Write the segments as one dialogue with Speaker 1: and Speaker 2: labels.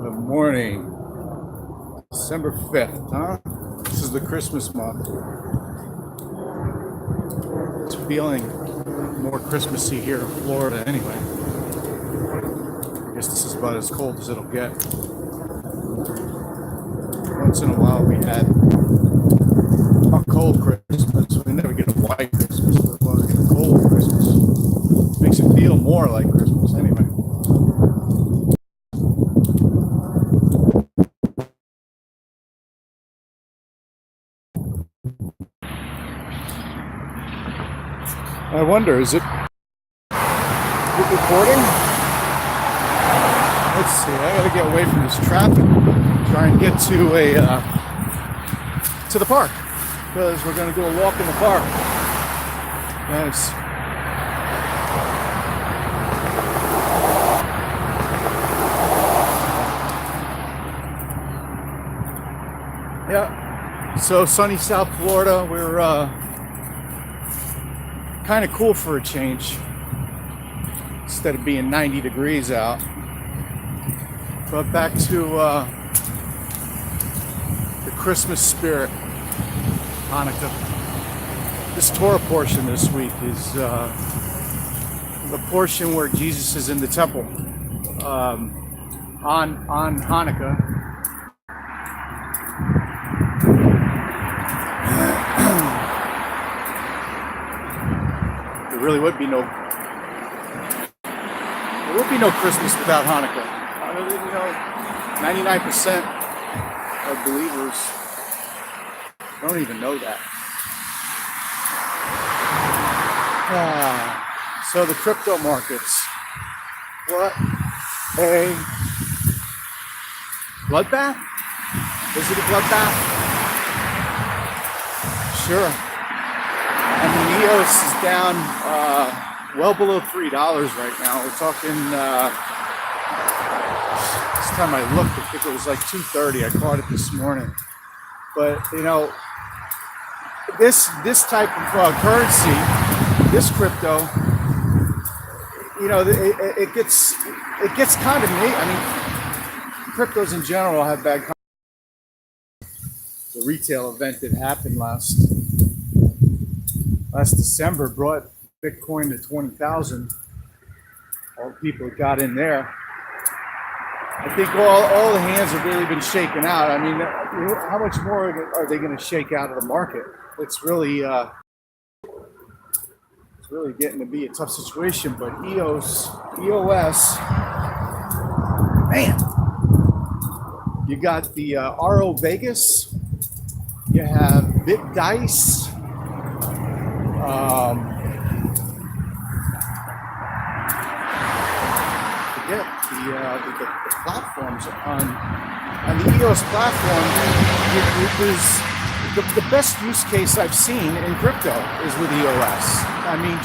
Speaker 1: Good morning. December 5th, huh? This is the Christmas month. It's feeling more Christmassy here in Florida anyway. I guess this is about as cold as it'll get. Once in a while we had a cold Christmas. We never get a white Christmas, but we get a cold Christmas. Makes it feel more like Christmas anyway. I wonder, is it recording? Let's see. I gotta get away from this traffic. Try and get to the park because we're gonna do a walk in the park. Nice. Yeah. So sunny South Florida. We're kind of cool for a change instead of being 90 degrees out. But back to the Christmas spirit, Hanukkah. This Torah portion this week is the portion where Jesus is in the temple on Hanukkah. There really would be no Christmas without Hanukkah. 99% of believers don't even know that. So the crypto markets. What a bloodbath? Is it a bloodbath? Sure. I mean, EOS is down well below $3 right now. We're talking, this time I looked, I think it was like 230. I caught it this morning. But, this type of currency, this crypto, it gets kind of me. I mean, cryptos in general have bad. The retail event that happened last December brought Bitcoin to 20,000. All the people that got in there. I think all the hands have really been shaken out. I mean, how much more are they going to shake out of the market? It's really getting to be a tough situation. But EOS, man, you got the RO Vegas, you have BitDice. The platforms on the EOS platform. It was the best use case I've seen in crypto is with EOS. I mean,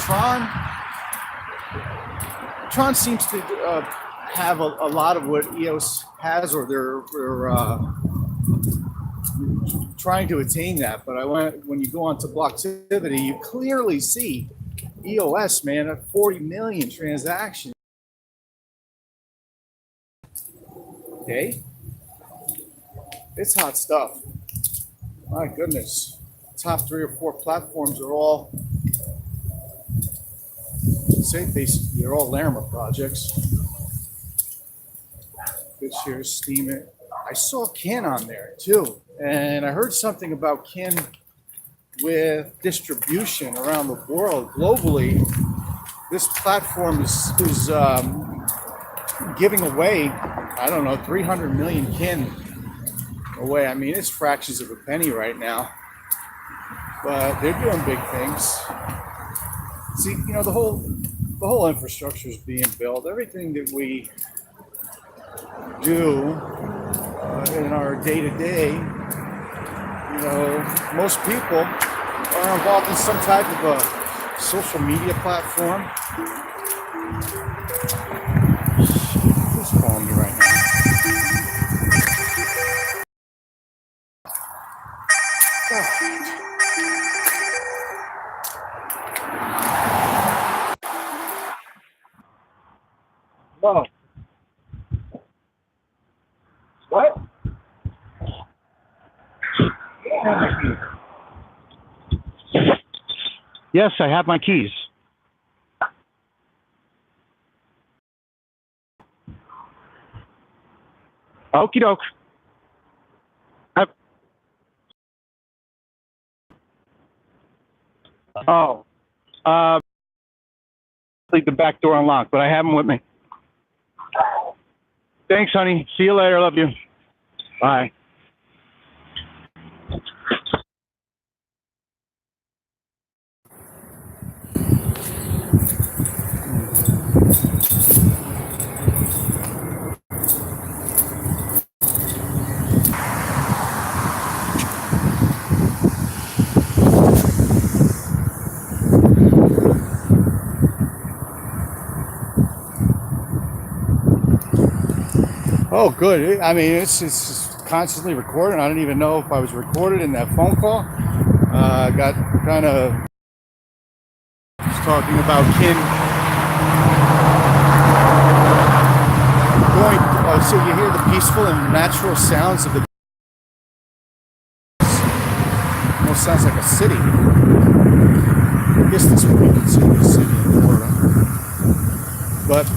Speaker 1: Tron seems to have a lot of what EOS has, or they're trying to attain that. But when you go onto Blocktivity, you clearly see EOS, man, at 40 million transactions. Okay, it's hot stuff. My goodness, top 3 or 4 platforms are all they're all Larimer projects. BitShares, Steam it. I saw Kin on there too, and I heard something about Kin with distribution around the world globally. This platform is giving away, I don't know, 300 million Kin away. I mean, it's fractions of a penny right now, but they're doing big things. See, the whole infrastructure is being built. Everything that we do in our day-to-day, most people are involved in some type of a social media platform. Who's calling me right now? Oh. What? Yes, I have my keys. Okie doke. Oh, leave the back door unlocked, but I have them with me. Thanks, honey. See you later. Love you. Bye. Oh, good. I mean, it's just constantly recording. I don't even know if I was recorded in that phone call. Got kind of talking about kin going. So you hear the peaceful and natural sounds of the. Almost sounds like a city. I guess this would be considered a city in Florida, but.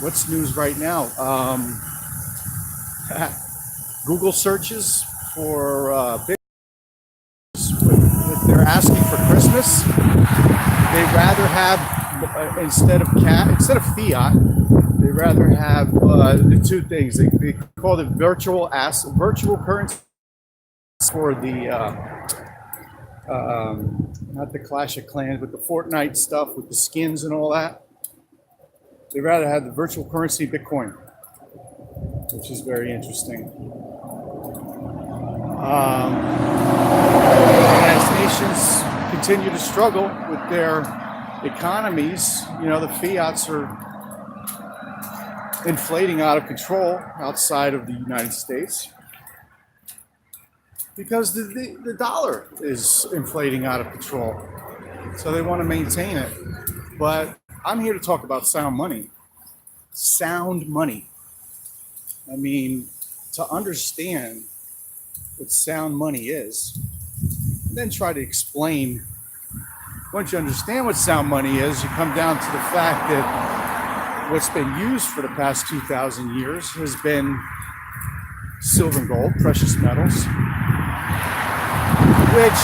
Speaker 1: What's news right now? Google searches for what they're asking for Christmas. They'd rather have instead of fiat, they'd rather have the two things. They call it virtual currency for the not the Clash of Clans, but the Fortnite stuff with the skins and all that. They'd rather have the virtual currency Bitcoin, which is very interesting. As nations continue to struggle with their economies, the fiats are inflating out of control outside of the United States because the dollar is inflating out of control. So they want to maintain it. But I'm here to talk about sound money. Sound money. I mean, to understand what sound money is, then try to explain. Once you understand what sound money is, you come down to the fact that what's been used for the past 2,000 years has been silver and gold, precious metals, which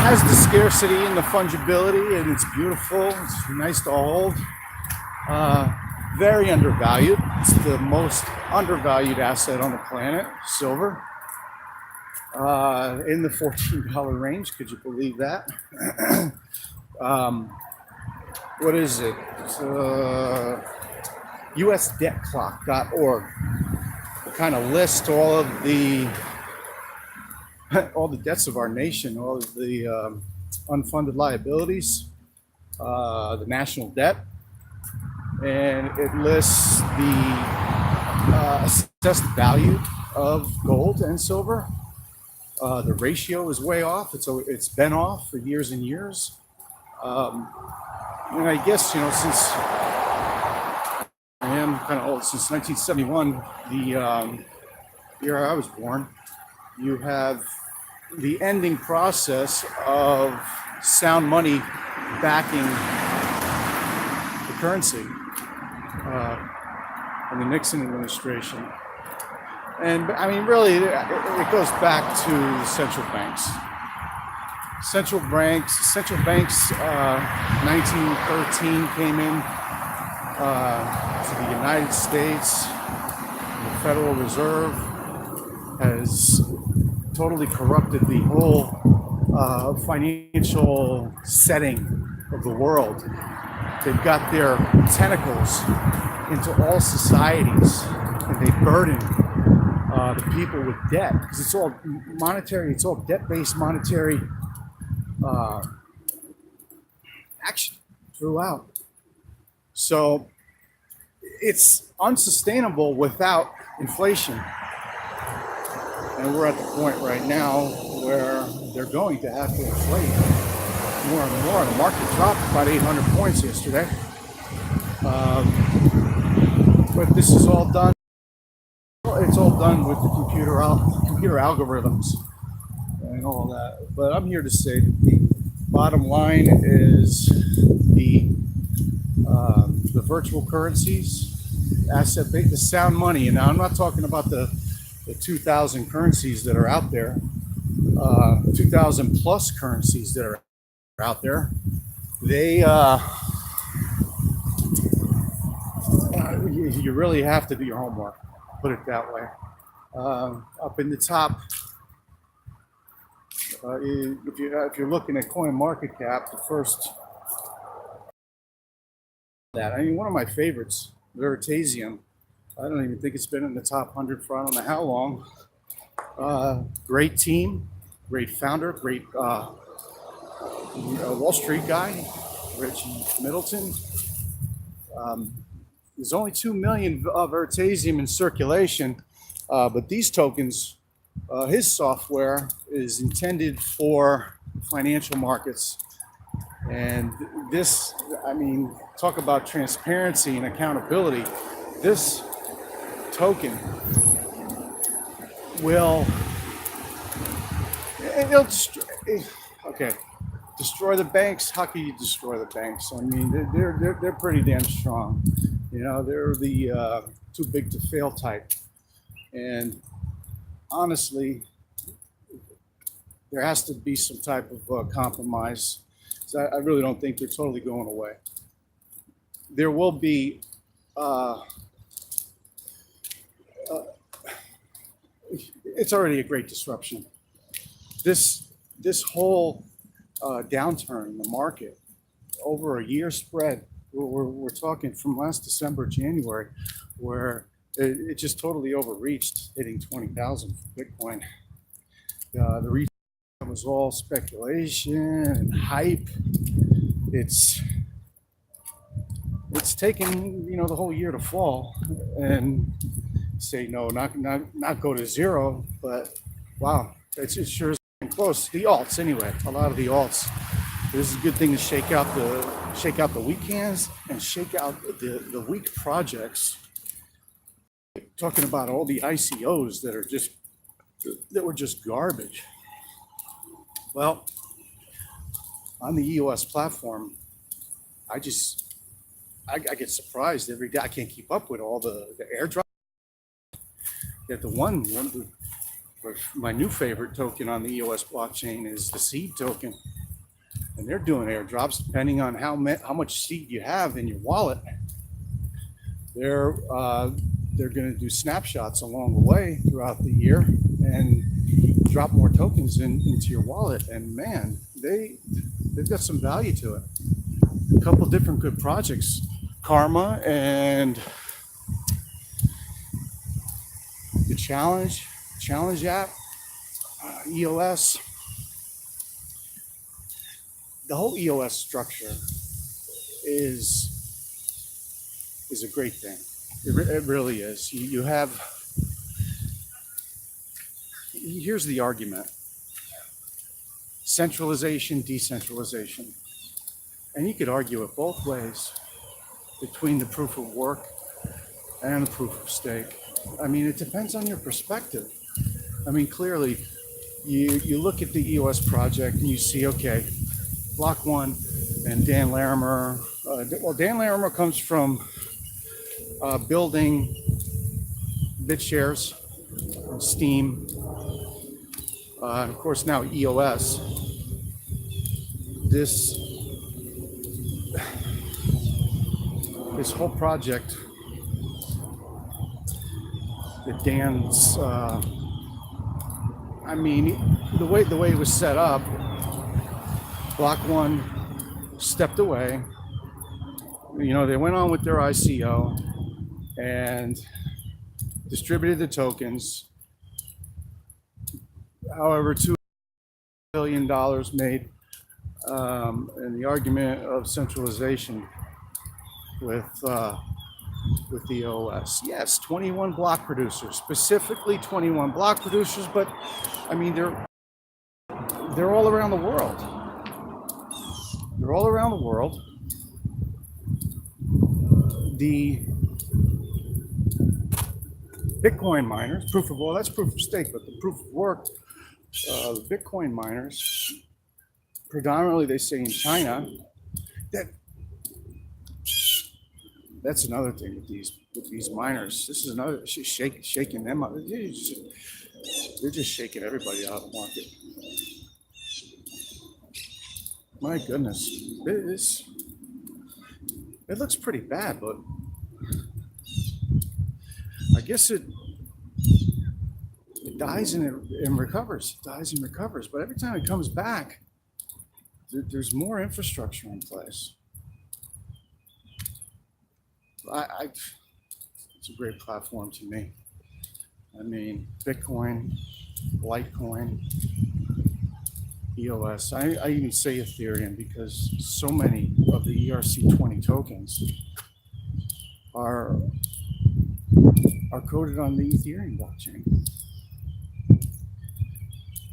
Speaker 1: has the scarcity and the fungibility, and it's beautiful. It's nice to hold. Very undervalued. It's the most undervalued asset on the planet, silver. In the $14 range. Could you believe that? What is it? USDebtClock.org. It kind of lists all the debts of our nation, all of the unfunded liabilities, the national debt, and it lists the assessed value of gold and silver. The ratio is way off. It's been off for years and years. And I guess, since I am kind of old, since 1971, the year I was born, you have the ending process of sound money backing the currency in the Nixon administration. And I mean, really, it goes back to central banks. Central banks, 1913 came in to the United States. The Federal Reserve has totally corrupted the whole financial setting of the world. They've got their tentacles into all societies, and they burden the people with debt, because it's all monetary, it's all debt-based monetary action throughout. So it's unsustainable without inflation. And we're at the point right now where they're going to have to inflate more and more. The market dropped about 800 points yesterday. But this is all done. It's all done with the computer algorithms and all that. But I'm here to say that the bottom line is the virtual currencies, asset based, the sound money. And now I'm not talking about the 2,000 currencies that are out there, 2,000 plus currencies that are out there. They you really have to do your homework, put it that way. Up in the top, if you're looking at CoinMarketCap, the first that I mean, one of my favorites, Veritasium. I don't even think it's been in the top 100 for I don't know how long. Great team, great founder, great Wall Street guy, Richie Middleton. There's only 2 million of Veritasium in circulation, but these tokens, his software is intended for financial markets. And this, I mean, talk about transparency and accountability. This token will, it'll destroy the banks. How can you destroy the banks? I mean, they're pretty damn strong. You know, they're the too big to fail type. And honestly, there has to be some type of compromise. So I really don't think they're totally going away. There will be it's already a great disruption. This whole downturn in the market over a year spread. We're talking from last December, January, where it just totally overreached, hitting 20,000 for Bitcoin. The reason was all speculation and hype. It's taken the whole year to fall and say no, not go to zero, but wow, it sure is close. The alts anyway, a lot of the alts. This is a good thing to shake out the weak hands and shake out the weak projects. Talking about all the ICOs that were just garbage. Well, on the EOS platform, I get surprised every day. I can't keep up with all the airdrops. Yet my new favorite token on the EOS blockchain is the seed token. And they're doing airdrops depending on how much seed you have in your wallet. They're going to do snapshots along the way throughout the year and drop more tokens into your wallet. And man, they've got some value to it. A couple different good projects, Karma and the Challenge app, EOS. The whole EOS structure is a great thing. It really is. You have, here's the argument: centralization, decentralization. And you could argue it both ways between the proof of work and the proof of stake. I mean, it depends on your perspective. I mean, clearly, you look at the EOS project and you see, okay, Block One and Dan Larimer. Dan Larimer comes from building BitShares and Steem, and of course now EOS. This whole project that Dan's, I mean, the way it was set up. Block One stepped away. They went on with their ICO and distributed the tokens. However, $2 billion made, and the argument of centralization with the EOS. Yes, 21 block producers, specifically 21 block producers, but I mean they're all around the world. They're all around the world. Bitcoin miners, proof of, well, that's proof of stake, but the proof of work, the Bitcoin miners, predominantly they say in China, that that's another thing with these miners. This is another shaking them up. They're just shaking everybody out of the market. My goodness, it looks pretty bad, but I guess it dies and recovers. It dies and recovers, but every time it comes back, there's more infrastructure in place. It's a great platform to me. I mean, Bitcoin, Litecoin, EOS. I even say Ethereum because so many of the ERC20 tokens are coded on the Ethereum blockchain.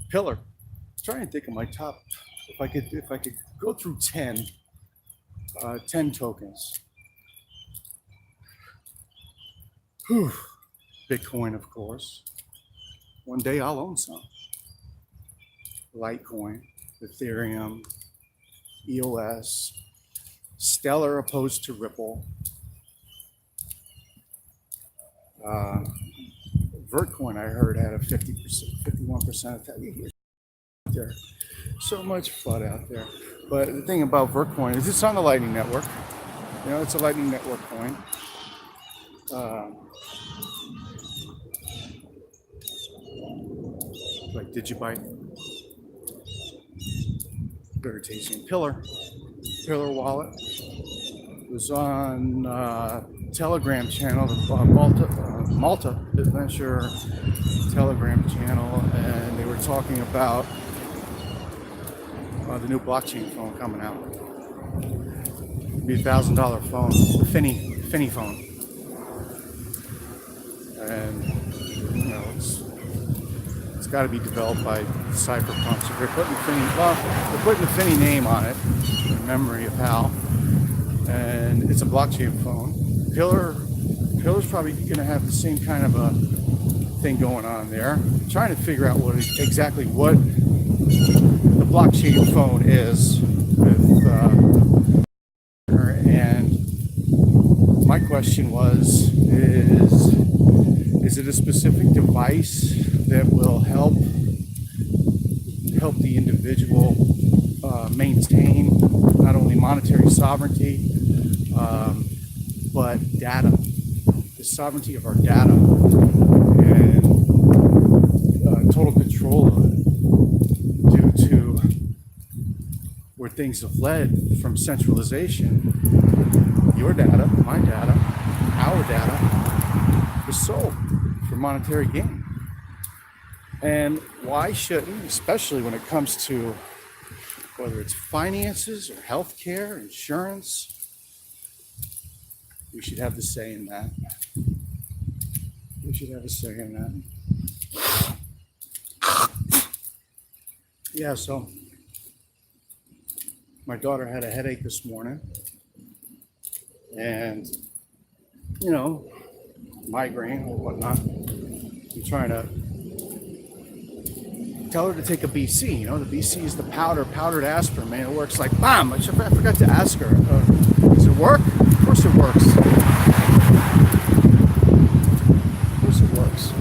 Speaker 1: Pillar. I'm trying to think of my top. If I could go through 10 tokens. Whew. Bitcoin, of course. One day I'll own some. Litecoin, Ethereum, EOS, Stellar opposed to Ripple, Vertcoin I heard had a 50%, 51% attack. There, so much FUD out there. But the thing about Vertcoin is it's on the Lightning Network. You know, it's a Lightning Network coin. Like Digibyte, Veritasium, Pillar wallet. It was on Telegram channel, Malta Adventure Telegram channel, and they were talking about the new blockchain phone coming out. It'd be $1,000 phone, the Finny phone, and you know it's got to be developed by Cypherpunk. So they're putting the Finny name on it in memory of Hal, and it's a blockchain phone. Pillar's probably going to have the same kind of a thing going on there. I'm trying to figure out exactly what the blockchain phone is with and my question is it a specific device that will help the individual maintain not only monetary sovereignty but data, the sovereignty of our data, and total control of it, due to where things have led from centralization. Your data, my data, our data is sold for monetary gain. And why shouldn't, especially when it comes to whether it's finances or healthcare, insurance, we should have the say in that. We should have a say in that. Yeah, so my daughter had a headache this morning, and you know, migraine or whatnot. I'm trying to tell her to take a BC. You know, the BC is the powdered aspirin, man. It works like bomb. I forgot to ask her, does it work? Of course it works. Of course it works.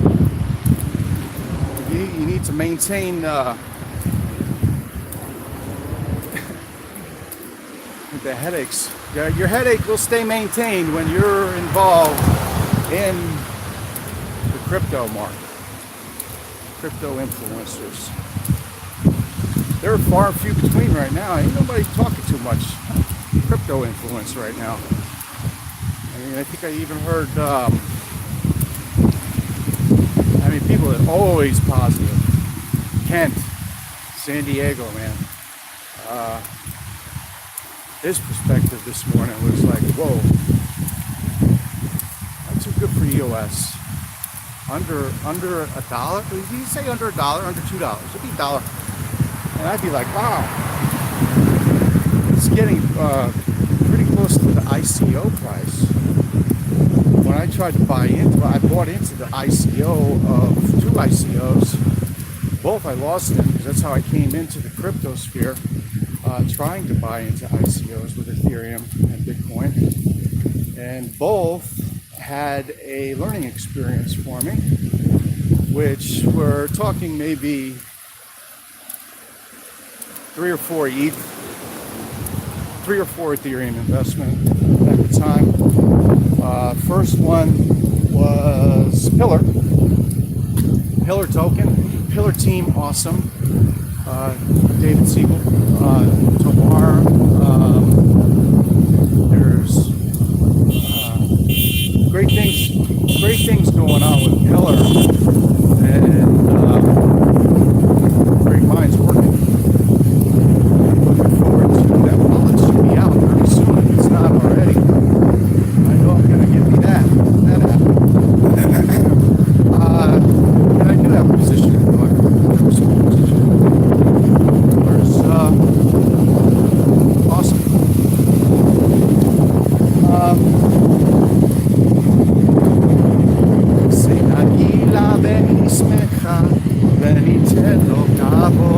Speaker 1: You need to maintain the headaches. Your headache will stay maintained when you're involved in the crypto market. Crypto influencers. They're far and few between right now. Ain't nobody talking too much crypto influence right now. I mean, I think I even heard, people that are always positive. Kent, San Diego, man. His perspective this morning was like, whoa, not too good for EOS. Under $1? Did he say under $1? Under $2? It'd be $1. And I'd be like, wow, it's getting pretty close to the ICO price. When I tried to buy into, I bought into the ICO of two ICOs. Both I lost in because that's how I came into the crypto sphere, trying to buy into ICOs with Ethereum and Bitcoin. And both had a learning experience for me, which we're talking maybe 3 or 4 ETH, 3 or 4 Ethereum investment at the time. First one was Pillar token, Pillar team, awesome. David Siegel, Tomar. There's great things going on with Pillar, and great minds working. Looking forward to that wallet should be out very soon if it's not already. I know I'm gonna give me that app. And I do have a position in my small position. There's awesome. Senagila venismecha venitelo cabo.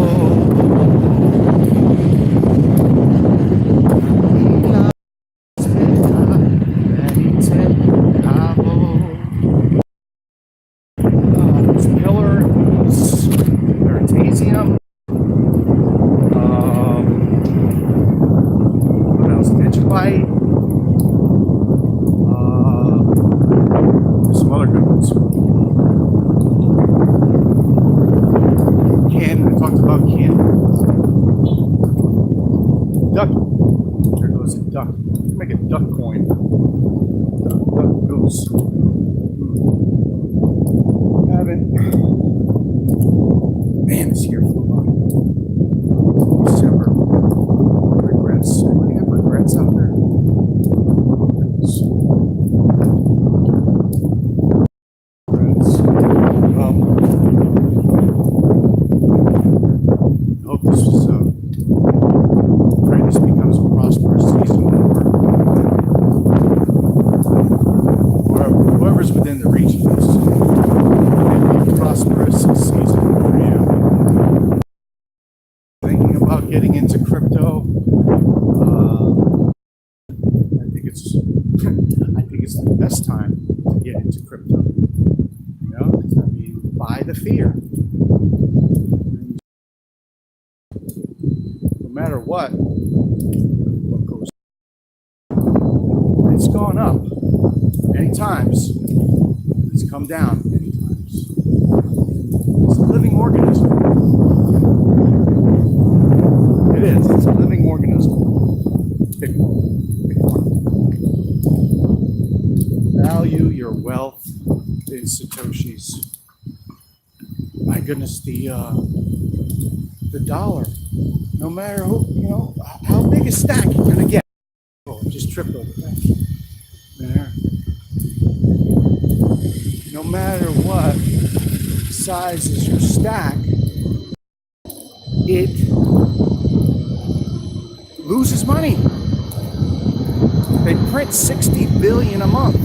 Speaker 1: Some other good ones. Kin, I talked about Kin. Duck. There goes a duck. Make a duck coin. Duck goose. Haven't. Man, this year flew by. December. Regrets. Anybody have regrets out there? I hope this was pray this becomes a prosperous season for whoever's within the reach of this. Maybe a prosperous season for you. Thinking about getting into crypto. I think it's the best time to get into crypto. You know, I mean, buy the fear. No matter what goes, it's gone up many times. It's come down many times. It's a living organism. It is. It's a living organism. Bitcoin. Value your wealth in Satoshis. My goodness, the dollar. No matter who, how big a stack you're gonna get. Oh, just tripped over that. There. No matter what size is your stack, it loses money. They print 60 billion a month.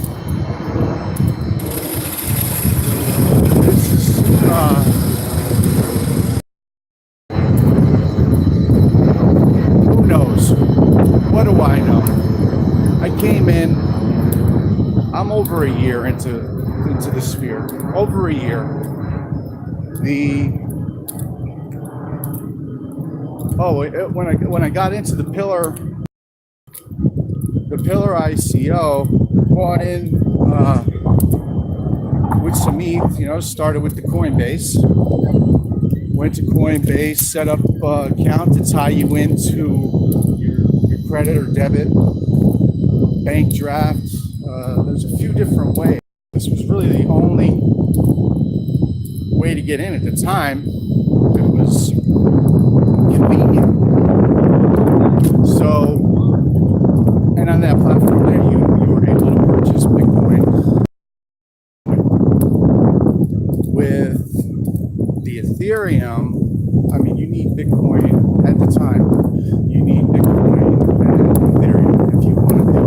Speaker 1: This is who knows? What do I know? I came in. I'm over a year into the sphere. Over a year. When I got into the Pillar ICO, bought in with some ETH, started with the Coinbase. Went to Coinbase, set up an account to tie you into your credit or debit, bank draft. There's a few different ways. This was really the only way to get in at the time. It was convenient. So, and on that platform there, you were able to purchase Bitcoin. With the Ethereum, I mean, you need Bitcoin at the time. You need Bitcoin and Ethereum if you want to do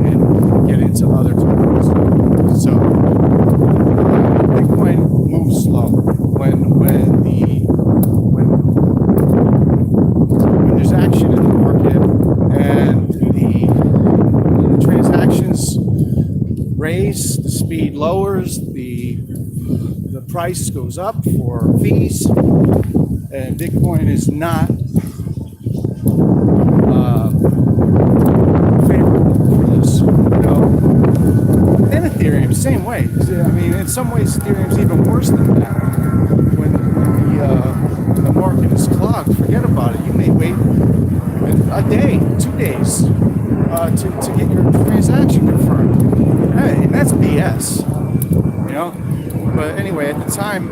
Speaker 1: and get into other raise, the speed lowers, the price goes up for fees, and Bitcoin is not favorable for this. And Ethereum, same way. I mean, in some ways, Ethereum's even worse than that. When the market is clogged, forget about it. You may wait a day, 2 days to get your transaction confirmed. Hey, and that's BS, But anyway, at the time,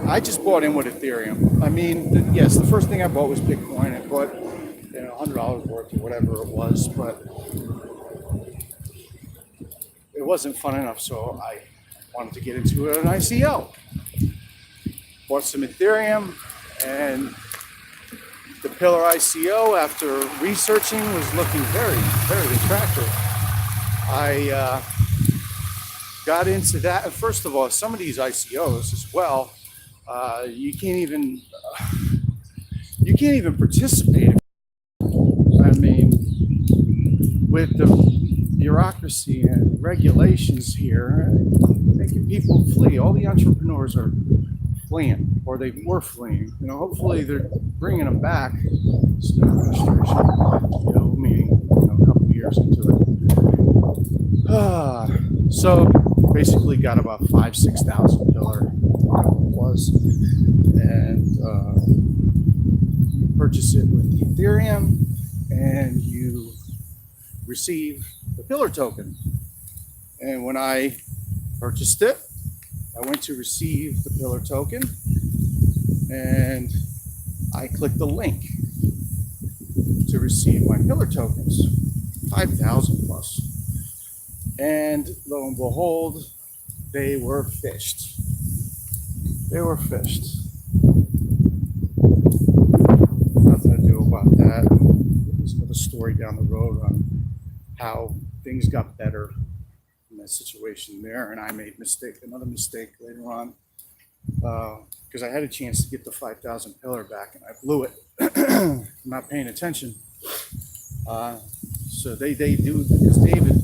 Speaker 1: I just bought in with Ethereum. I mean, yes, the first thing I bought was Bitcoin. I bought $100 worth or whatever it was, but it wasn't fun enough, so I wanted to get into an ICO. Bought some Ethereum, and the Pillar ICO, after researching, was looking very, very attractive. I got into that. And first of all, some of these ICOs as well, you can't even participate. I mean, with the bureaucracy and regulations here, making people flee. All the entrepreneurs are fleeing, or they were fleeing. Hopefully they're bringing them back. This new administration, meaning a couple of years into it. So basically got about 5,000-6,000 Pillar was, and you purchase it with Ethereum, and you receive the Pillar token. And when I purchased it, I went to receive the Pillar token, and I clicked the link to receive my Pillar tokens, 5,000 plus. And lo and behold, they were phished. They were phished. Nothing to do about that. There's another story down the road on how things got better in that situation there, and I made another mistake later on, because I had a chance to get the 5,000 Pillar back, and I blew it. I'm not paying attention. So they do, because David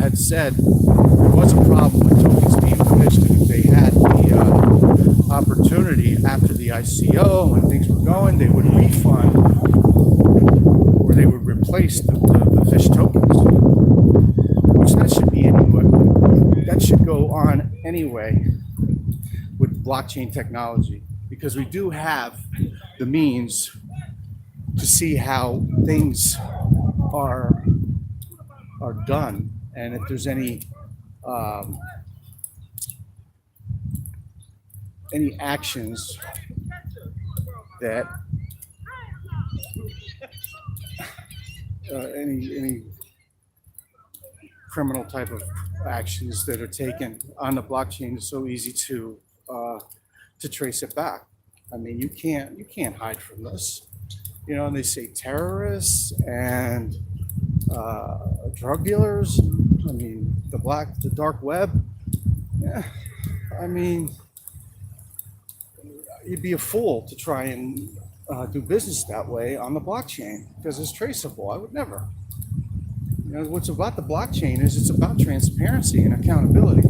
Speaker 1: had said there was a problem with tokens being phished, and if they had the opportunity after the ICO when things were going, they would refund, or they would replace the phished tokens, which that should be anyway. That should go on anyway with blockchain technology, because we do have the means to see how things are done, and if there's any actions that any criminal type of actions that are taken on the blockchain. Is so easy to trace it back. I mean, you can't hide from this. And they say terrorists and drug dealers. I mean, the dark web. Yeah, I mean, you'd be a fool to try and do business that way on the blockchain, because it's traceable. I would never. What's about the blockchain is it's about transparency and accountability.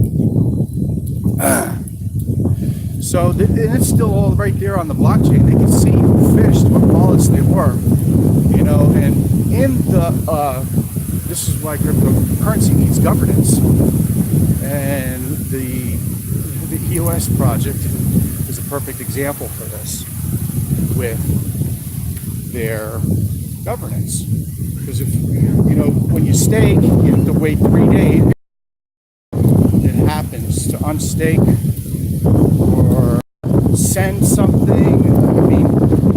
Speaker 1: So and it's still all right there on the blockchain. They can see who fished, what wallets they were, and in this is why cryptocurrency needs governance. And the EOS project is a perfect example for this, with their governance. Because if, when you stake, you have to wait 3 days. It happens to unstake or send something. I mean,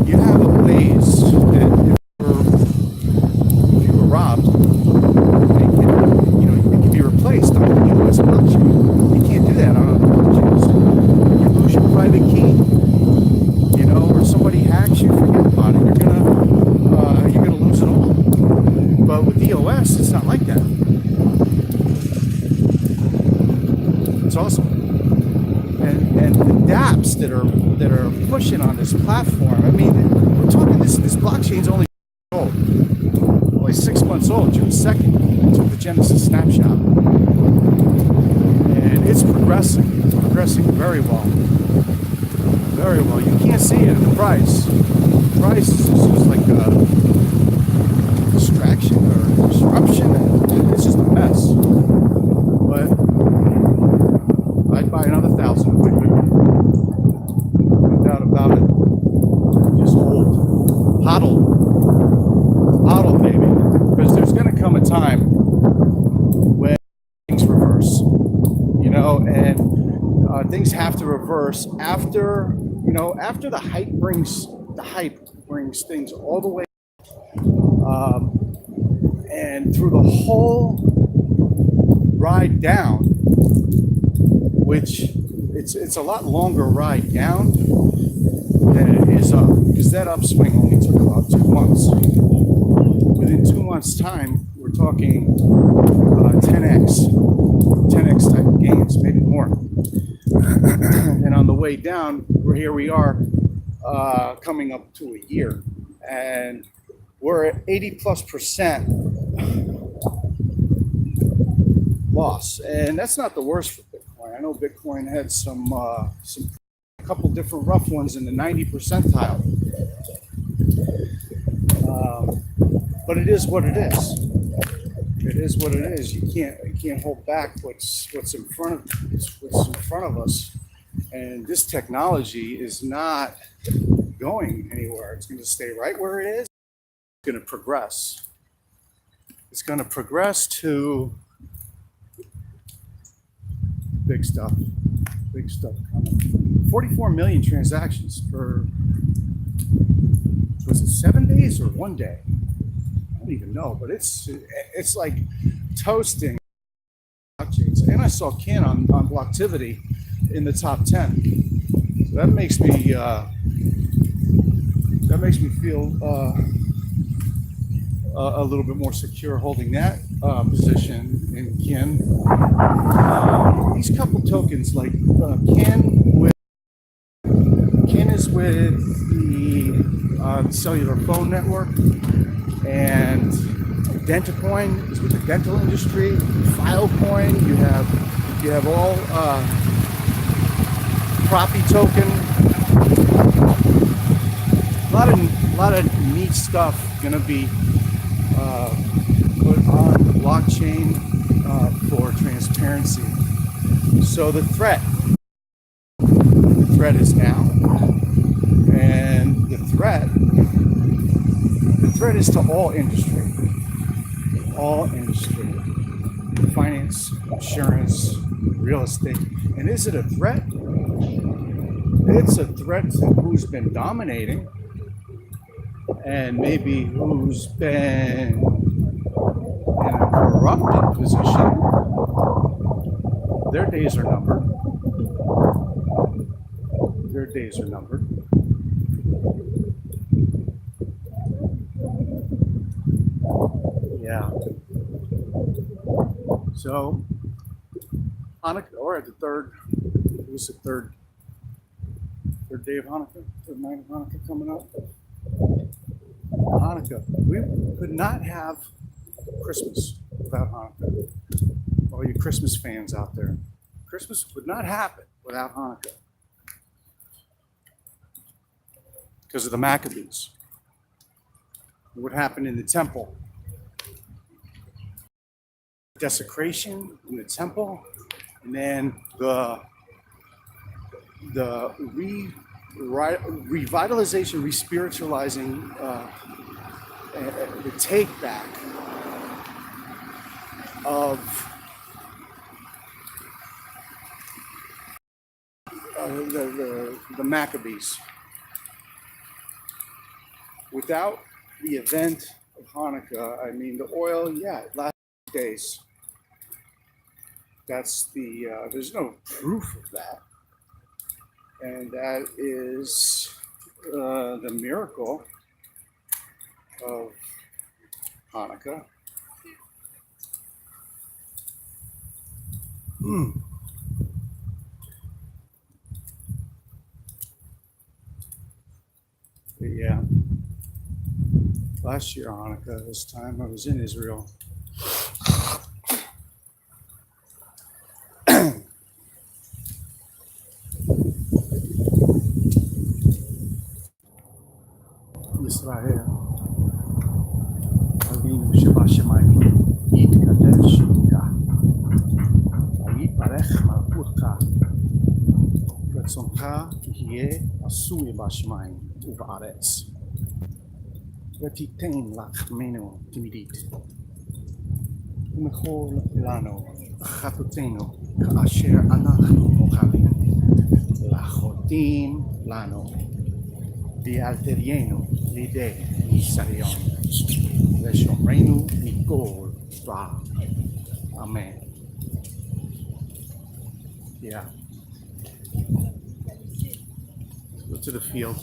Speaker 1: you have a ways that if you were robbed, it can be replaced on the EOS blockchain. You can't do that on other blockchains. You lose your private key, or somebody hacks you, forget about it. You're gonna lose it all. But with EOS, it's not like that. It's awesome. And the dApps that are pushing on this platform. I mean, we're talking this blockchain's only old, 6 months old. June 2nd, I took the Genesis snapshot. and it's progressing. It's progressing very well. Very well. You can't see it in the price. The price is just like a distraction or disruption. It's just a mess. But I'd buy another 1,000 if I could. No doubt about it. Just hold. Hodl, baby. Because there's going to come a time when things reverse. You know, and things have to reverse after, you know, after the hype brings things all the way, and through the whole ride down, which it's a lot longer ride down than it is up, because that upswing only took about 2 months. Within 2 months' time, we're talking 10x type of gains, maybe more. And on the way down, here we are, coming up to a year, and we're at 80+% loss, and that's not the worst for Bitcoin. I know Bitcoin had some a couple different rough ones in the 90 percentile, but it is what it is. It is what it is. You can't hold back what's in front of us, and this technology is not going anywhere. It's going to stay right where it is. It's going to progress. It's going to progress to big stuff coming. 44 million transactions for, was it 7 days or 1 day? I don't even know, but it's like toasting blockchains. And I saw Kin on Blocktivity in the top 10. So that makes me feel a little bit more secure holding that position in Kin. These couple tokens like Kin is with the cellular phone network, and Dentacoin is with the dental industry. Filecoin, you have all Proppy token. A lot of neat stuff gonna be put on blockchain for transparency. So the threat is now, and the threat is to all industry, finance, insurance, real estate. And is it a threat? It's a threat to who's been dominating, and maybe who's been in a corrupted position. Their days are numbered. Yeah. So Hanukkah, or the third, it was the third day of Hanukkah, third night of Hanukkah coming up. Hanukkah. We could not have Christmas without Hanukkah. All you Christmas fans out there. Christmas would not happen without Hanukkah. Because of the Maccabees. What happened in the temple. Desecration in the temple, and then the revitalization, respiritualizing, the take back of the Maccabees. Without the event of Hanukkah, I mean, the oil, yeah, it lasted days. That's there's no proof of that. And that is the miracle of Hanukkah. But yeah, last year Hanukkah, this time I was in Israel. sui bashmain uvaretz. Vetitain lachmenu timidit. Umechol lano chatotenu kaasher anachnu mochalim. Lachotim lano vialterienu lide nisarion. Leshomrenu mikol ra. Amen. Yeah. Go to the field.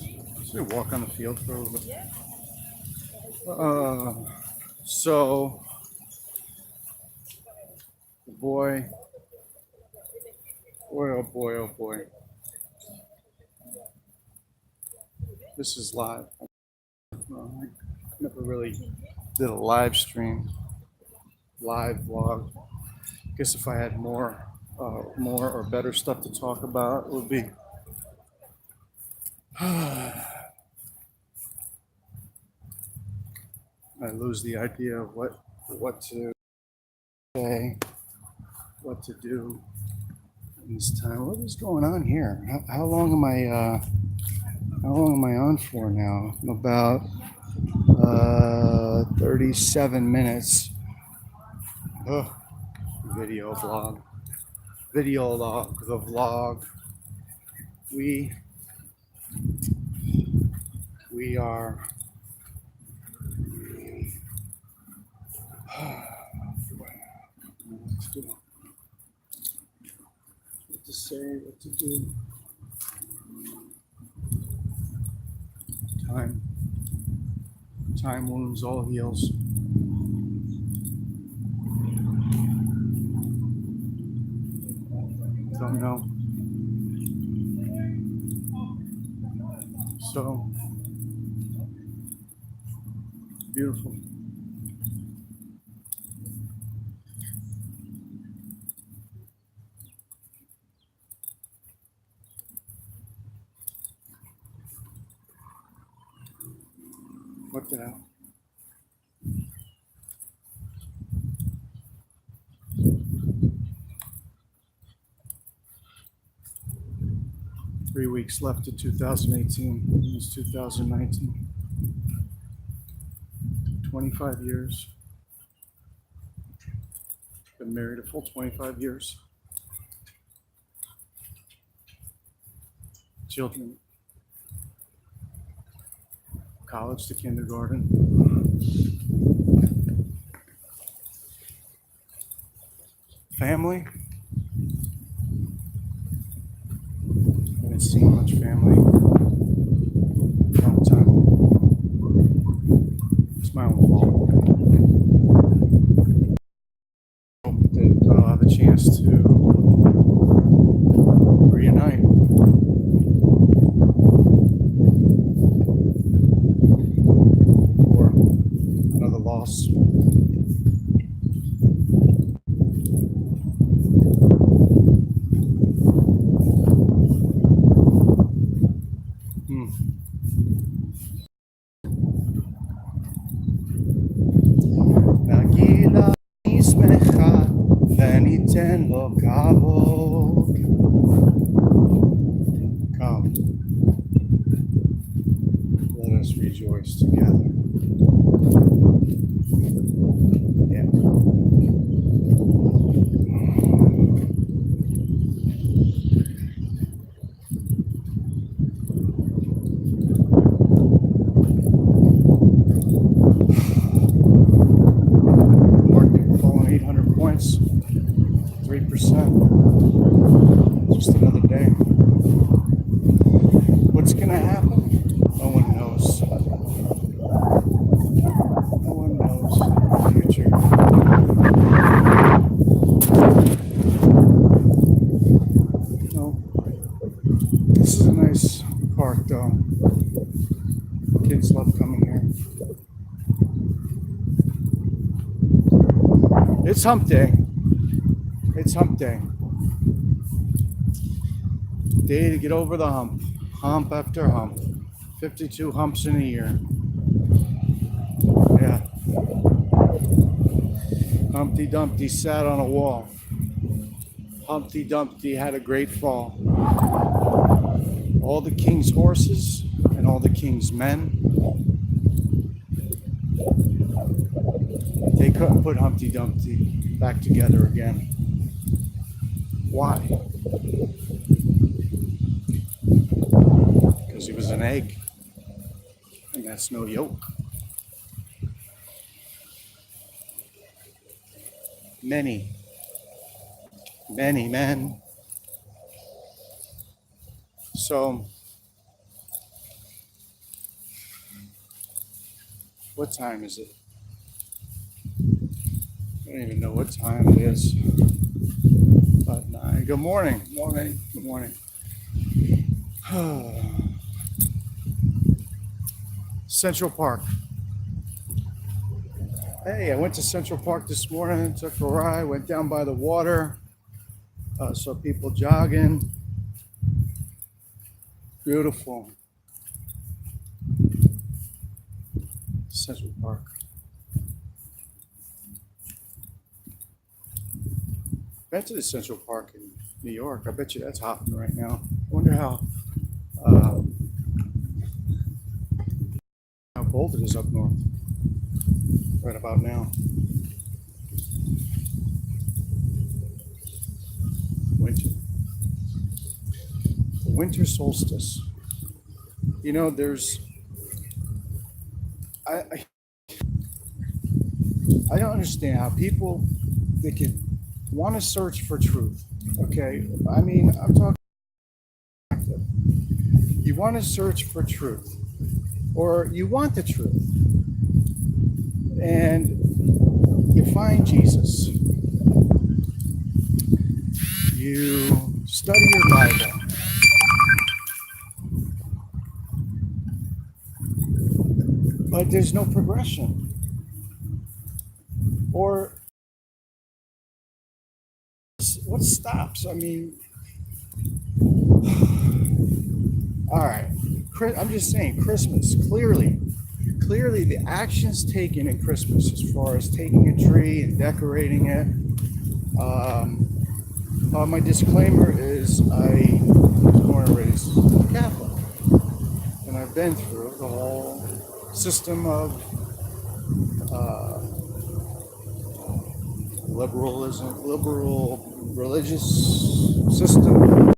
Speaker 1: Should we walk on the field for a little bit? So, boy, oh boy, oh boy. This is live. I never really did a live stream, live vlog. Guess if I had more or better stuff to talk about, it would be. I lose the idea of what to say, what to do in this time. What is going on here? How long am I on for now? About 37 minutes. Ugh. Video vlog. The vlog. We are what to say, what to do. Time wounds all heals. Don't know. So beautiful. What the hell? Three weeks left of 2018. It's 2019. 25 years. Been married a full 25 years. Children. College to kindergarten. Family. Haven't seen much family. Long time. It's my own fault. Hope that I'll have a chance to reunite. Or another loss. Nagila ismecha v'niten lo kavod. Come, let us rejoice together. Yeah. Market falling 800 points, 3%. Just another day. What's gonna happen? No one knows. No one knows the future. No. This is a nice park though. Kids love coming here. It's hump day. It's hump day. Day to get over the hump. Hump after hump. 52 humps in a year. Yeah. Humpty Dumpty sat on a wall. Humpty Dumpty had a great fall. all the king's horses and all the king's men. They couldn't put Humpty Dumpty back together again. Why? Because he was an egg, and that's no yolk. Many men. So, what time is it? I don't even know what time it is. About 9. Good morning. Good morning. Central Park. Hey, I went to Central Park this morning, took a ride, went down by the water, saw people jogging. Beautiful. Central Park. Been to the Central Park in New York. I bet you that's hopping right now. I wonder how cold it is up north right about now. Winter. The winter solstice. You know, there's I don't understand how people they can want to search for truth. Okay, I mean, I'm talking. You want to search for truth, or you want the truth, and you find Jesus. You study your Bible. But there's no progression. Or what stops? I mean, all right. I'm just saying, Christmas, clearly the actions taken in Christmas as far as taking a tree and decorating it. My disclaimer is I was born and raised Catholic. And I've been through the whole system of liberal religious system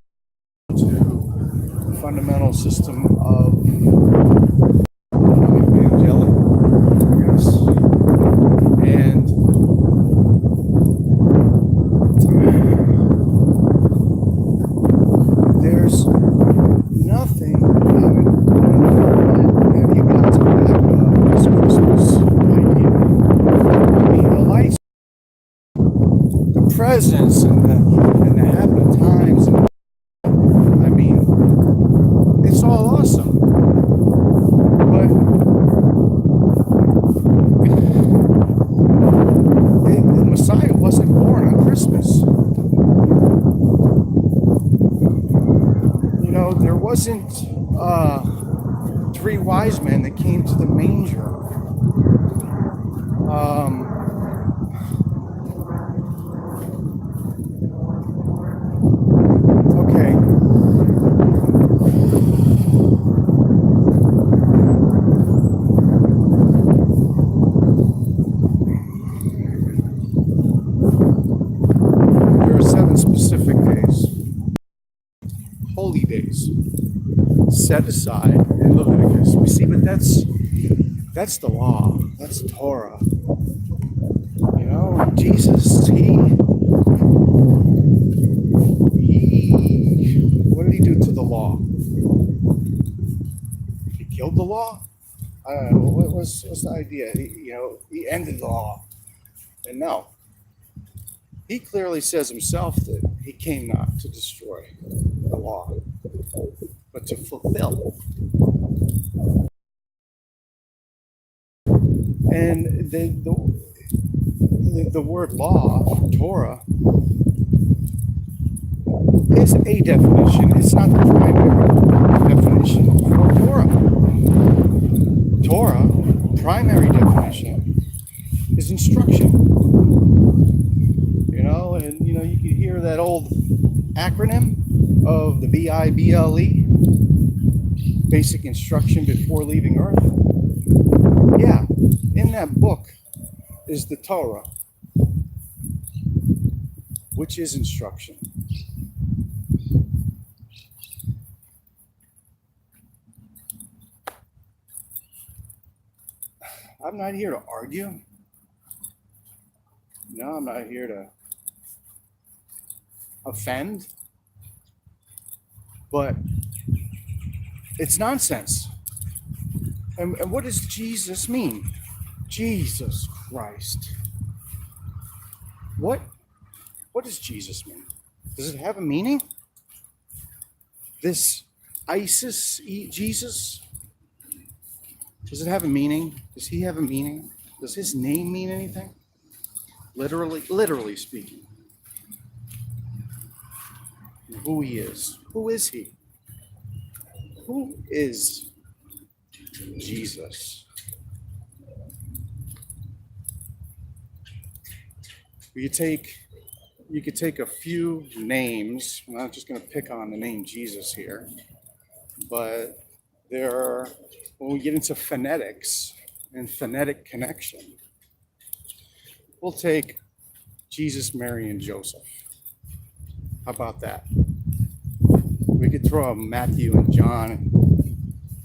Speaker 1: to the fundamental system of evangelical, I guess. And there's nothing. Presents and the happy times. I mean, it's all awesome. But the Messiah wasn't born on Christmas. You know, there wasn't 3 wise men that came to the manger. Holy days set aside in Leviticus. We see, but that's the law. That's Torah. You know, Jesus, he what did he do to the law? He killed the law? I don't know. What's the idea? He ended the law. And no. He clearly says himself that he came not to destroy the law, but to fulfill. And the word law, Torah, is a definition. It's not the primary definition for Torah. Torah, primary definition, is instruction. And you can hear that old acronym of the BIBLE. basic instruction before leaving Earth? Yeah, in that book is the Torah, which is instruction. I'm not here to argue. No, I'm not here to offend, but it's nonsense. And what does Jesus mean? Jesus Christ. What does Jesus mean? Does it have a meaning? This ISIS Jesus? Does it have a meaning? Does he have a meaning? Does his name mean anything? Literally speaking. Who he is. Who is he? Who is Jesus? You could take a few names. I'm not just going to pick on the name Jesus here, but when we get into phonetics and phonetic connection, we'll take Jesus, Mary, and Joseph. How about that? We could throw Matthew and John, and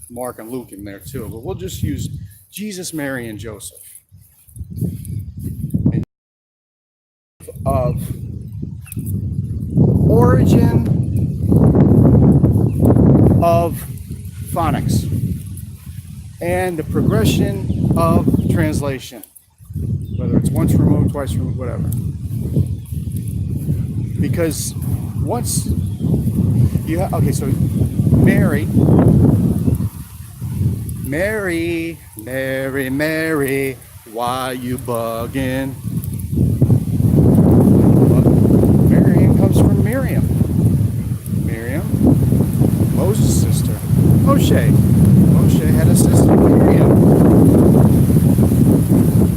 Speaker 1: Mark and Luke in there too, but we'll just use Jesus, Mary, and Joseph. Of origin of phonics and the progression of translation, whether it's once removed, twice removed, whatever. Because once you have, okay, so Mary, why you bugging? Miriam, Moses' sister. Moshe had a sister,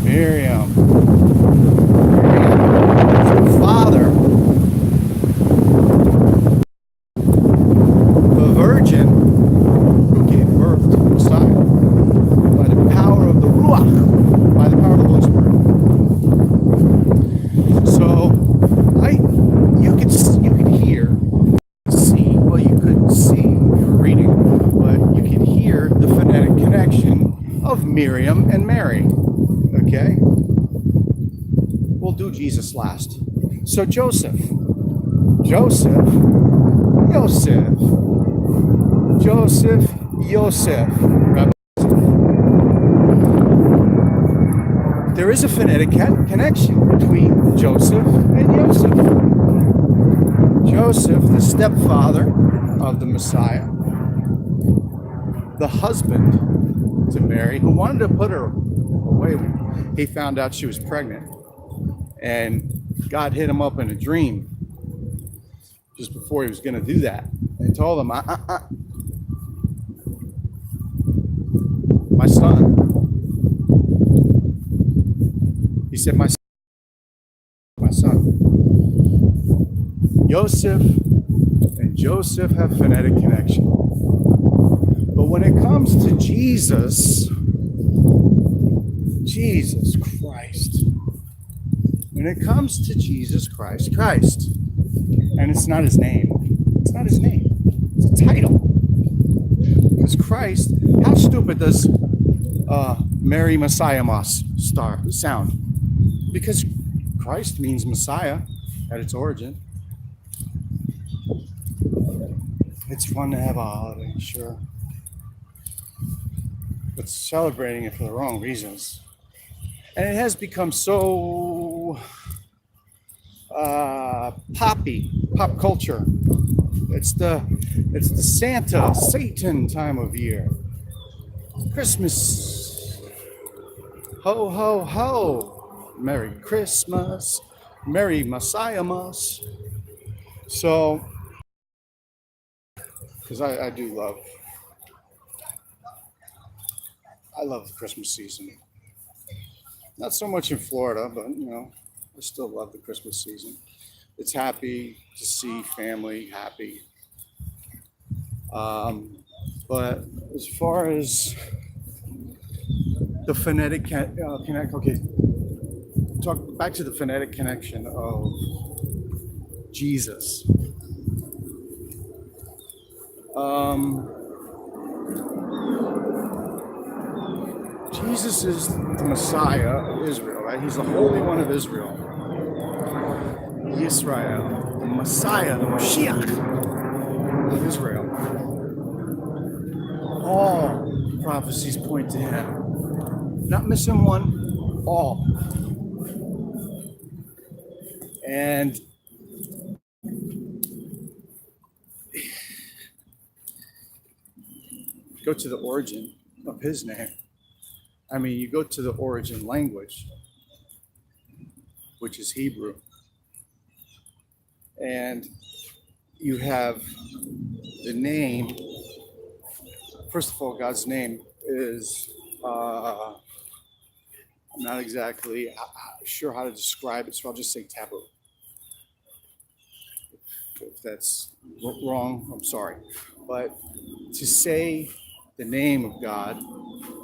Speaker 1: Miriam. So father, the virgin who gave birth to the Messiah by the power of the Ruach, by the power of the Holy Spirit. So you could hear the phonetic connection of Miriam and Mary. Okay? We'll do Jesus last. So Joseph. There is a phonetic connection between Joseph and Yosef. Joseph, the stepfather of the Messiah, the husband to Mary, who wanted to put her away. He found out she was pregnant, and God hit him up in a dream just before he was going to do that, and told him, my son. He said, my son. Yosef and Joseph have phonetic connection. But when it comes to Jesus Christ, when it comes to Jesus Christ, and it's not his name. It's not his name. It's a title. Because Christ, how stupid does Mary Messiah sound? Because Christ means Messiah at its origin. It's fun to have a holiday, sure. But celebrating it for the wrong reasons. And it has become so pop culture. It's the Satan time of year. Christmas. Ho, ho, ho. Merry Christmas. Merry Messiah-mas. So, because I love the Christmas season. Not so much in Florida, but I still love the Christmas season. It's happy to see family happy. But as far as the phonetic connect, okay, talk back to the phonetic connection of Jesus. Jesus is the Messiah of Israel, right? He's the Holy One of Israel. Yisrael, the Messiah, the Mashiach of Israel. All prophecies point to him. Not missing one, all. And go to the origin of his name. I mean, you go to the origin language, which is Hebrew, and you have the name. First of all, God's name is, I'm not exactly sure how to describe it, so I'll just say taboo. If that's wrong, I'm sorry. But to say the name of God,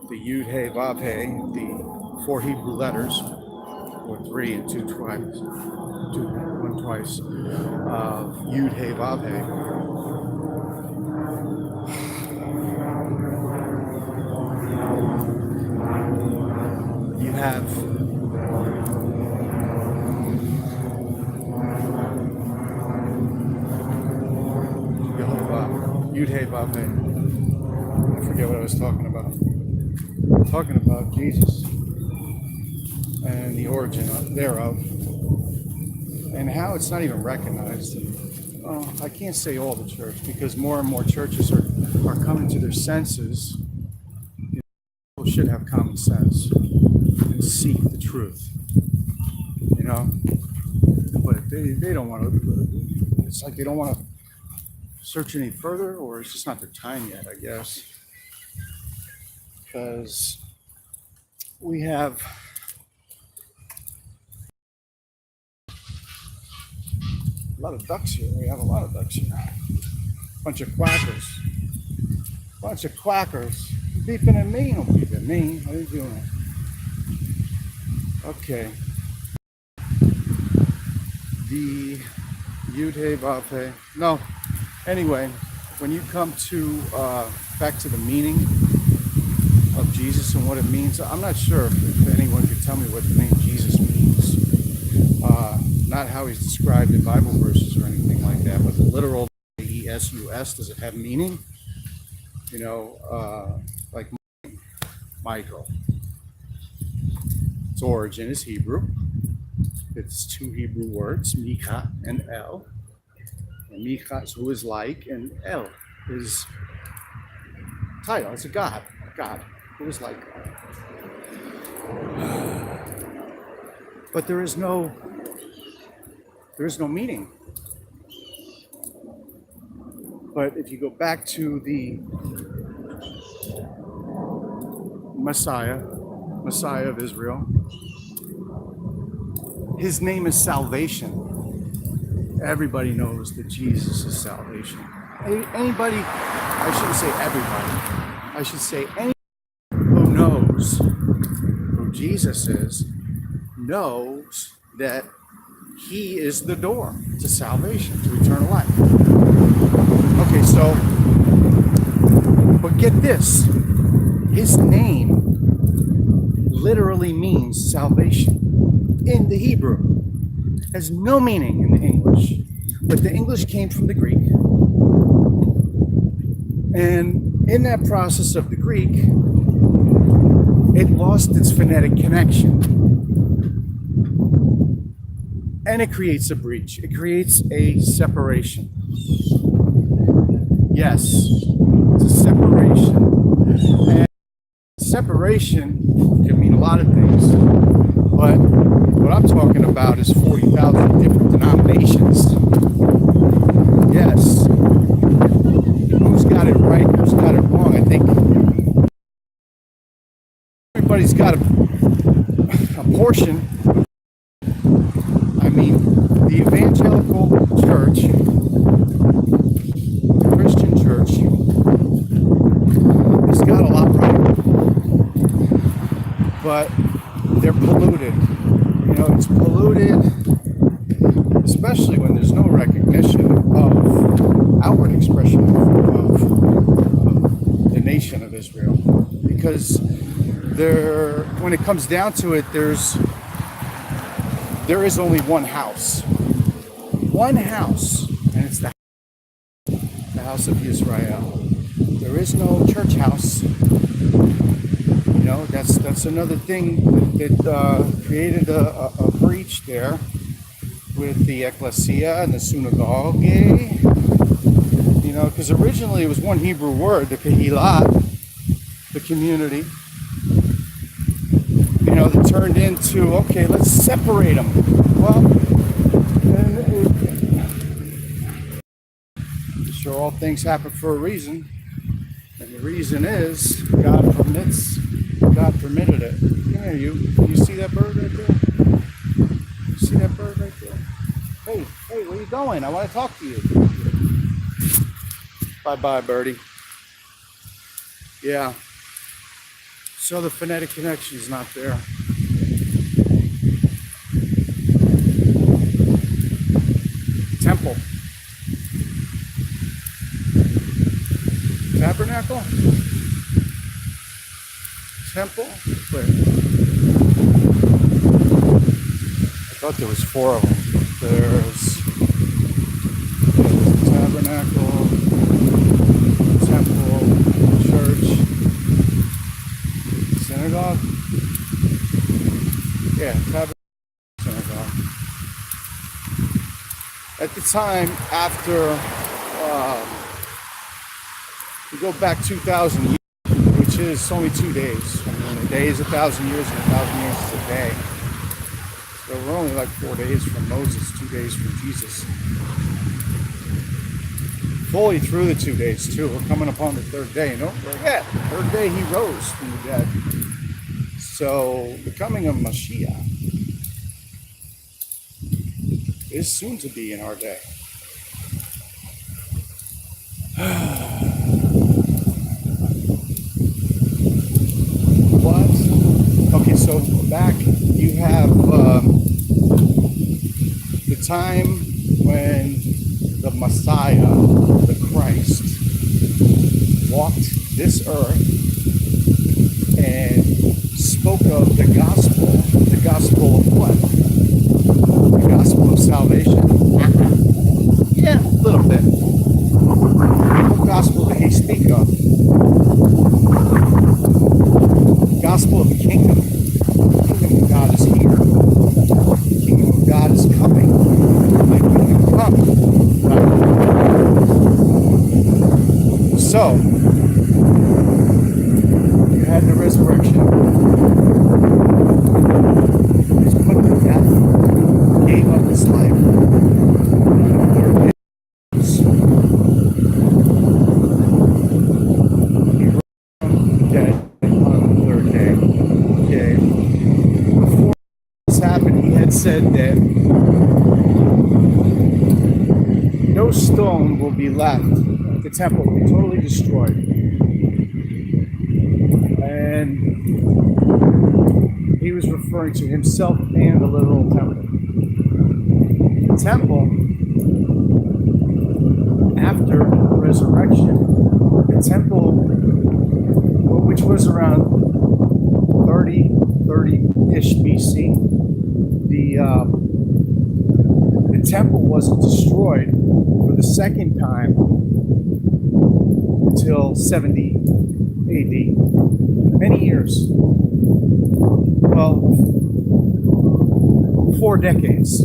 Speaker 1: the Yud He Vav He, the 4 Hebrew letters, or 3 and 2 twice, 1 twice, Yud He Vav He. You have Yehovah, Yud He Vav He. I forget what I was talking about. Talking about Jesus and the origin thereof, and how it's not even recognized. I can't say all the church, because more and more churches are coming to their senses. People should have common sense and seek the truth, but they don't want to. It's like they don't want to search any further, or it's just not their time yet, I guess. Because we have a lot of ducks here. We have a lot of ducks here. Bunch of quackers. Beeping at me? Don't beep at me. What are you doing? Okay. The Yud He Vav He. No. Anyway, when you come to back to the meaning of Jesus and what it means, I'm not sure if anyone could tell me what the name Jesus means. Not how he's described in Bible verses or anything like that, but the literal Jesus, does it have meaning? Like Michael. Its origin is Hebrew. It's 2 Hebrew words, Mika and El. And Mika is who is like, and El is title. It's a God who is like God. But there is no meaning. But if you go back to the Messiah of Israel, his name is salvation. Everybody knows that Jesus is salvation. Anybody, I shouldn't say everybody, I should say anyone who knows who Jesus is, knows that he is the door to salvation, to eternal life. Okay, so, but get this, his name literally means salvation in the Hebrew. It has no meaning in the English, but the English came from the Greek. And in that process of the Greek, it lost its phonetic connection. And it creates a breach. It creates a separation. Yes, it's a separation. And separation can mean a lot of things. But what I'm talking about is 40,000 different denominations. Yes. Who's got it right? Who's got it wrong? I think everybody's got a portion. I mean, the evangelical church, the Christian church, polluted. You know, it's polluted, especially when there's no recognition of outward expression of the nation of Israel. Because when it comes down to it, there is only one house. One house, and it's the house of Israel. There is no church house. You know, that's another thing that created a breach there with the ecclesia and the synagogue. You know, because originally it was one Hebrew word, the kehilat, the community. You know, that turned into, okay, let's separate them. Well, sure, all things happen for a reason. And the reason is God permitted it. Yeah, you see that bird right there? You see that bird right there? Hey, where you going? I want to talk to you. Bye-bye, birdie. Yeah. So the phonetic connection is not there. Temple. Tabernacle? Temple? Where? I thought there was 4 of them. There's tabernacle, temple, church, synagogue. Yeah, tabernacle, synagogue. At the time, after we go back 2,000 years, which is only 2 days. I mean, a day is 1,000 years, and 1,000 years is a day. So we're only like 4 days from Moses, 2 days from Jesus. Fully through the 2 days, too. We're coming upon the 3rd day. And don't forget, the 3rd day he rose from the dead. So the coming of Mashiach is soon to be in our day. What? Okay, so back you have the time when the Messiah, the Christ, walked this earth and spoke of the gospel of what? The gospel of salvation? Yeah, a little bit. What gospel did he speak of? The gospel of the kingdom. The kingdom of God is here. The kingdom of God is coming. My kingdom come. So, you had the resurrection. He was put to death. Gave up his life. Said that no stone will be left. The temple will be totally destroyed. And he was referring to himself and the literal temple. The temple, after resurrection, the temple, which was around 30-ish BC, the temple wasn't destroyed for the second time until 70 AD. Many years. Well, 4 decades.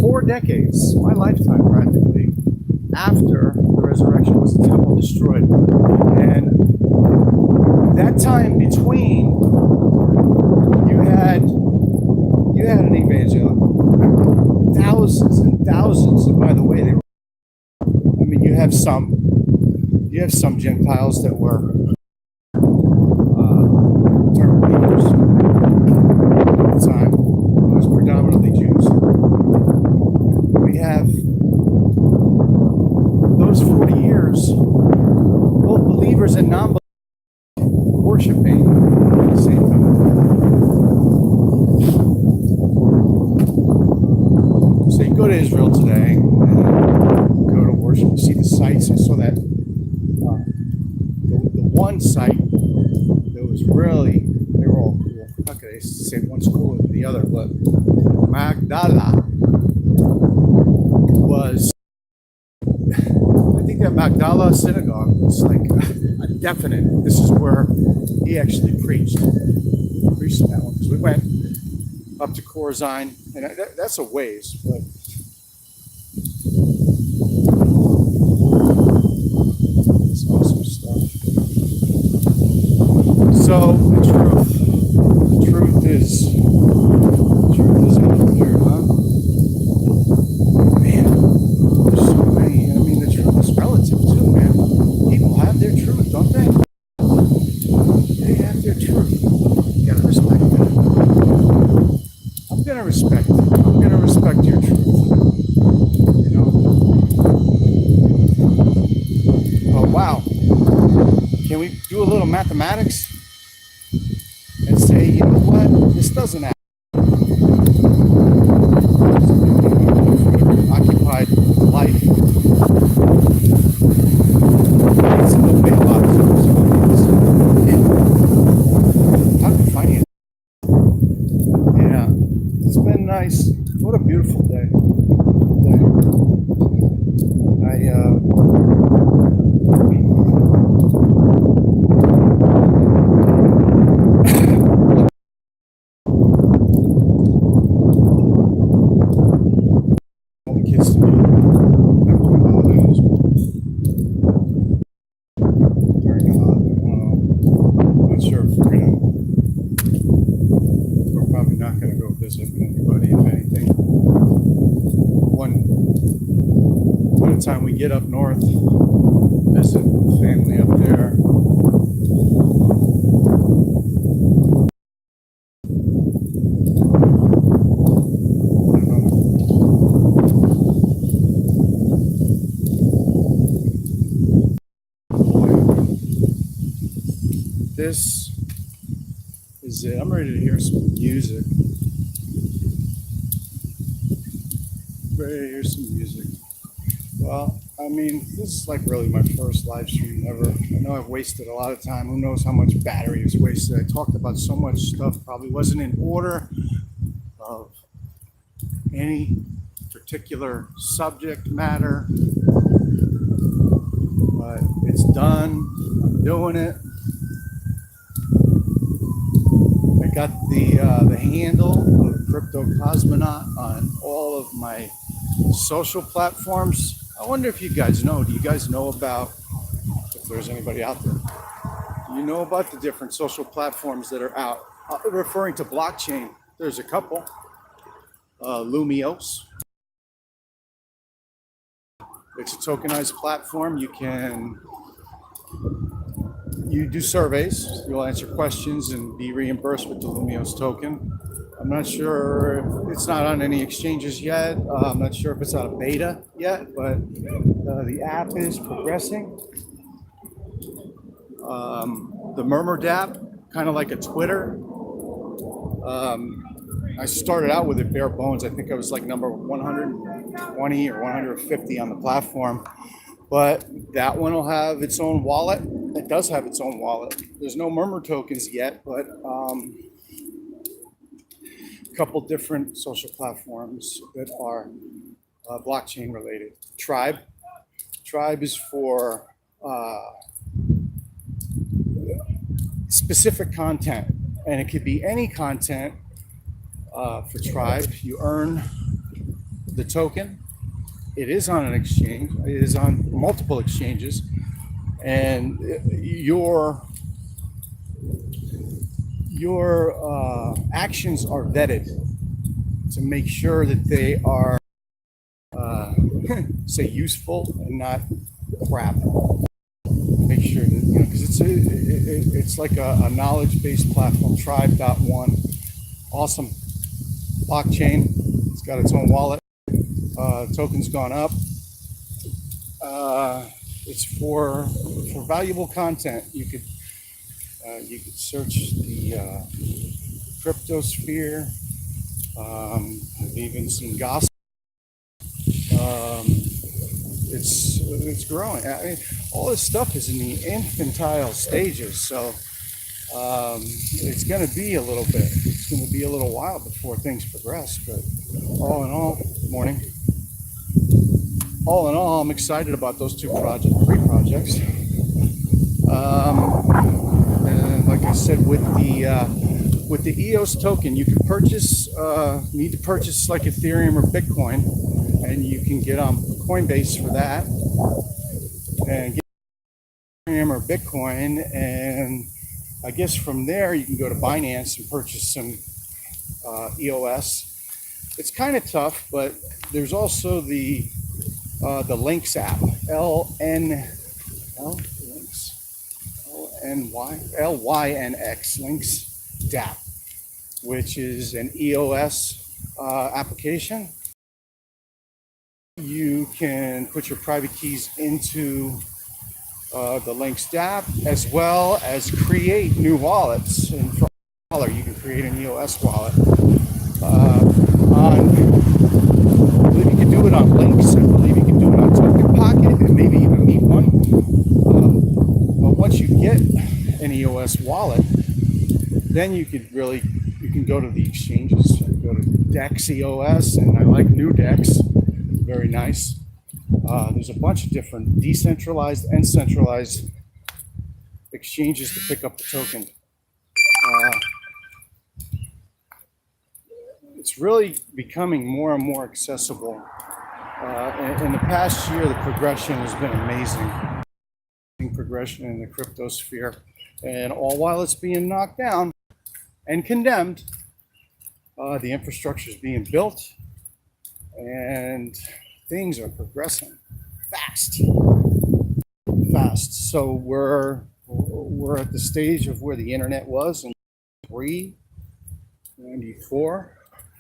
Speaker 1: 4 decades, my lifetime practically, after the resurrection was the temple destroyed. And that time between, you had an evangelical, thousands and thousands, and by the way, you have some Gentiles that were term believers at the time. It was predominantly Jews. We have those 40 years, both believers and non-believers worshiping at the same time. go to Israel today and go to worship, see the sites. I saw that the one site that was really, they were all cool. Okay, they say one's cooler than the other, but Magdala was, I think that Magdala synagogue was like a definite, this is where he actually preached in that one. Because we went up to Corzine, and that's a ways, but it's awesome stuff. So the truth is out there, huh? Man, there's so many. I mean, the truth is relative too, man. People have their truth, don't they? They have their truth. You gotta respect it. I'm gonna respect it. I'm gonna respect your truth. You know. Oh wow. Can we do a little mathematics and say, you know what? This doesn't happen. Occupied life. It's a little bit a lot of talking finance. Yeah, it's been nice. What a beautiful day. All the kids to me after the holidays. During the holiday, I don't know. I'm not sure if we're probably not gonna go visit anybody, if anything. By the time we get up north, visit family up there. This is it. I'm ready to hear some music. Ready to hear some music. Well, I mean, this is like really my first live stream ever. I know I've wasted a lot of time. Who knows how much battery is wasted? I talked about so much stuff, probably wasn't in order of any particular subject matter, but it's done. I'm doing it. I got the handle of Crypto Cosmonaut on all of my social platforms. I wonder if you guys know. Do you guys know about, if there's anybody out there, do you know about the different social platforms that are out? Referring to blockchain, there's a couple. Lumios. It's a tokenized platform. You do surveys, you'll answer questions and be reimbursed with the Lumios token. I'm not sure if it's not on any exchanges yet. I'm not sure if it's out of beta yet, but the app is progressing. The Murmur dApp, kind of like a Twitter. I started out with it bare bones. I think I was like number 120 or 150 on the platform. But that one will have its own wallet. It does have its own wallet. There's no Murmur tokens yet, but a couple different social platforms that are blockchain related. Tribe. Tribe is for specific content, and it could be any content for Tribe. You earn the token. It is on an exchange. It is on multiple exchanges, and your actions are vetted to make sure that they are say useful and not crap. Make sure that, because it's like a knowledge-based platform. Tribe.one, awesome blockchain. It's got its own wallet. Token's gone up. It's for valuable content. You could search the cryptosphere. I've even seen gospel. It's growing. I mean, all this stuff is in the infantile stages, so it's going to be a little bit. It's going to be a little while before things progress. But all in all, morning. All in all, I'm excited about those three projects. And like I said, with the EOS token, you can purchase. You need to purchase like Ethereum or Bitcoin, and you can get on Coinbase for that, and get Ethereum or Bitcoin, and I guess from there you can go to Binance and purchase some EOS. It's kind of tough, but there's also the Lynx app, Lynx DApp, which is an EOS application. You can put your private keys into the Lynx DApp, as well as create new wallets. And for $1, you can create an EOS wallet. I believe you can do it on Lynx. I believe you can do it on Token Pocket, and maybe even Meet One. But once you get an EOS wallet, then you can go to the exchanges. You go to Dex EOS, and I like New Dex. Very nice. There's a bunch of different decentralized and centralized exchanges to pick up the token. It's really becoming more and more accessible. In the past year, the progression has been amazing. Progression in the crypto sphere, and all while it's being knocked down and condemned, the infrastructure is being built, and things are progressing fast. So we're at the stage of where the internet was in 1994,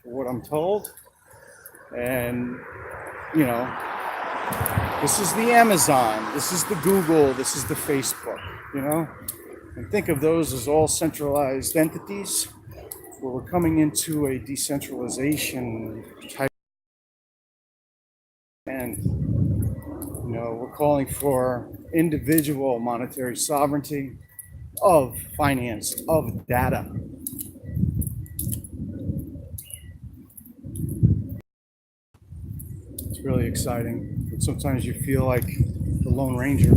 Speaker 1: for what I'm told, and you know, this is the Amazon, this is the Google, this is the Facebook, you know, and think of those as all centralized entities, where we're coming into a decentralization type, and you know, we're calling for individual monetary sovereignty of finance, of data. It's really exciting, but sometimes you feel like the Lone Ranger.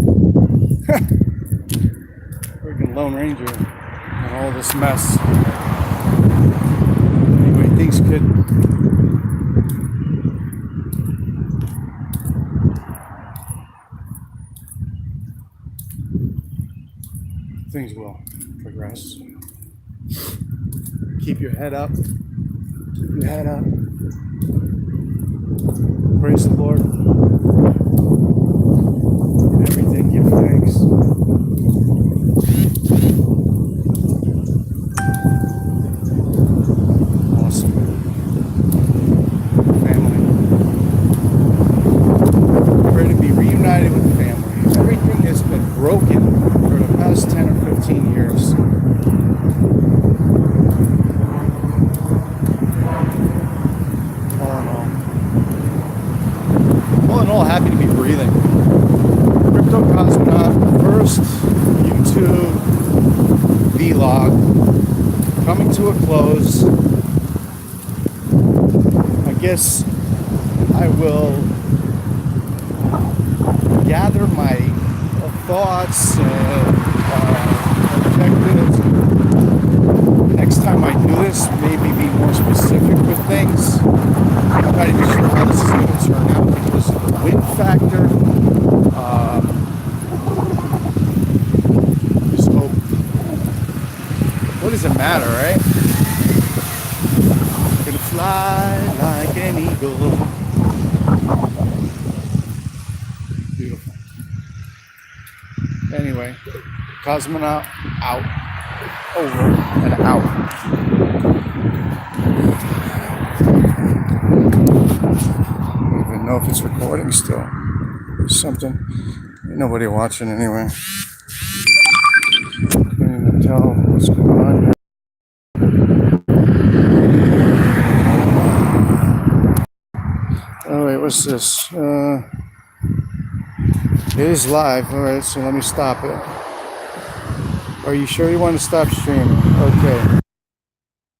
Speaker 1: Freaking Lone Ranger and all this mess. Anyway, things will progress. Keep your head up. Keep your head up. Praise the Lord. In everything, give thanks. Awesome. Family. Pray to be reunited with family. Everything has been broken for the past 10 or 15 years. All in all, happy to be breathing. Crypto Cosmonaut, first YouTube vlog coming to a close. I guess I will gather my thoughts and objectives. Next time I do this, maybe be more specific with things. I'm not even sure how this is going to turn out because of the wind factor. Just hope. What does it matter, right? Gonna fly like an eagle. Beautiful. Anyway, Cosmonaut out. Over and out. I don't even know if it's recording still. There's something. Ain't nobody watching anyway. Can't even tell what's going on here. Oh wait, what's What's this? It is live. All right, so let me stop it. Are you sure you want to stop streaming? Okay.